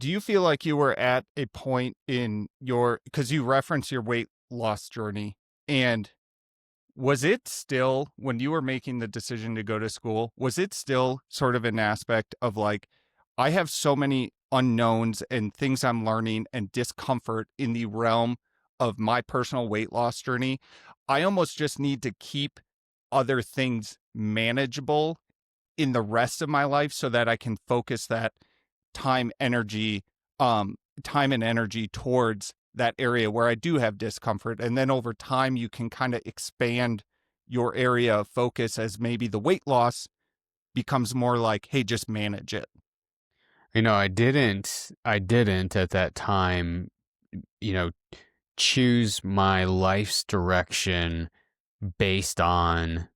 Do you feel like you were at a point in your, because you reference your weight loss journey, and was it still, when you were making the decision to go to school, was it still sort of an aspect of like, I have so many unknowns and things I'm learning and discomfort in the realm of my personal weight loss journey? I almost just need to keep other things manageable in the rest of my life so that I can focus that time, energy, time and energy towards that area where I do have discomfort. And then over time, you can kind of expand your area of focus as maybe the weight loss becomes more like, hey, just manage it. I didn't at that time, you know, choose my life's direction based on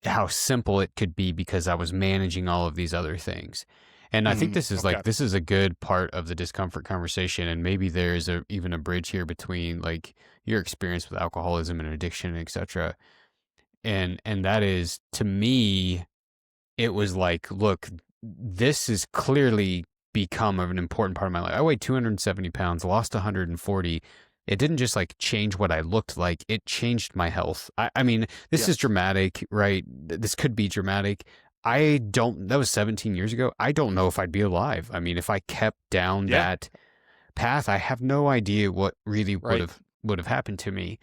how simple it could be because I was managing all of these other things. And I think Okay. this is a good part of the discomfort conversation. And maybe there's even a bridge here between like your experience with alcoholism and addiction, etc. And that is, to me, it was like, look, this has clearly become an important part of my life. I weighed 270 pounds, lost 140. It didn't just like change what I looked like, it changed my health. I mean, this is Yes. dramatic, right? This could be dramatic. That was 17 years ago. I don't know if I'd be alive. I mean, if I kept down Yeah. that path, I have no idea what really Right. would have happened to me.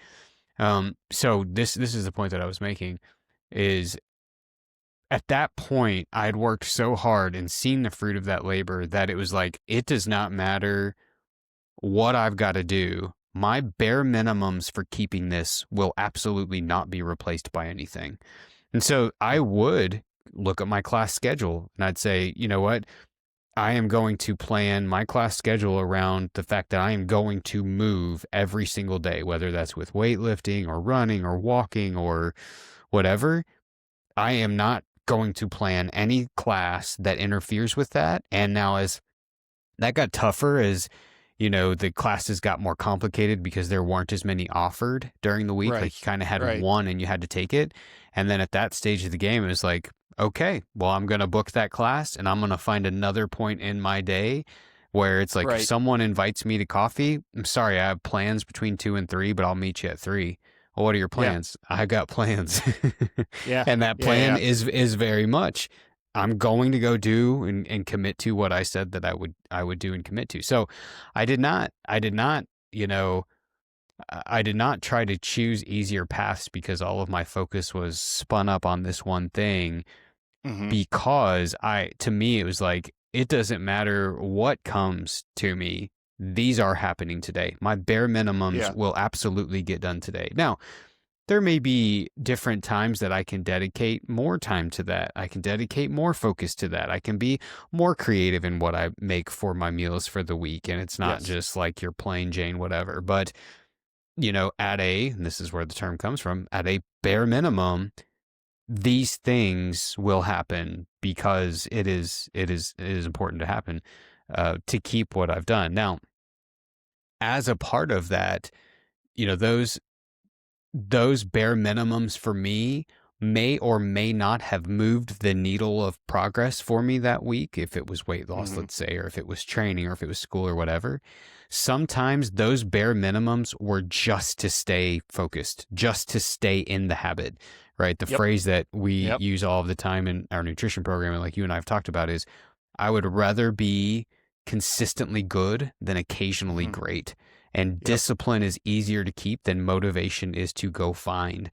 So this is the point that I was making is at that point, I had worked so hard and seen the fruit of that labor that it was like, it does not matter what I've got to do. My bare minimums for keeping this will absolutely not be replaced by anything. And so I would look at my class schedule and I'd say, you know what? I am going to plan my class schedule around the fact that I am going to move every single day, whether that's with weightlifting or running or walking or whatever. I am not going to plan any class that interferes with that. And now, as that got tougher, as the classes got more complicated because there weren't as many offered during the week. Right. Like you kind of had Right. one and you had to take it. And then at that stage of the game, it was like, okay, well, I'm going to book that class and I'm going to find another point in my day where it's like, if Right. someone invites me to coffee, I'm sorry, I have plans between 2 and 3, but I'll meet you at 3. Well, what are your Yeah. plans? I got plans. Yeah. And that Yeah. plan Yeah. is very much, I'm going to go do and commit to what I said that I would do and commit to. So you know, I did not try to choose easier paths because all of my focus was spun up on this one thing, Mm-hmm. because to me, it was like, it doesn't matter what comes to me. These are happening today. My bare minimums Yeah. will absolutely get done today. Now, there may be different times that I can dedicate more time to that. I can dedicate more focus to that. I can be more creative in what I make for my meals for the week. And it's not Yes. just like your plain Jane, whatever. But, and this is where the term comes from, at a bare minimum, these things will happen because it is important to happen, to keep what I've done. Now, as a part of that, those bare minimums for me may or may not have moved the needle of progress for me that week. If it was weight loss, Mm-hmm. let's say, or if it was training, or if it was school or whatever, sometimes those bare minimums were just to stay focused, just to stay in the habit, right? The Yep. phrase that we Yep. use all of the time in our nutrition program, and like you and I have talked about, is I would rather be consistently good than occasionally Mm-hmm. great. And Yep. discipline is easier to keep than motivation is to go find.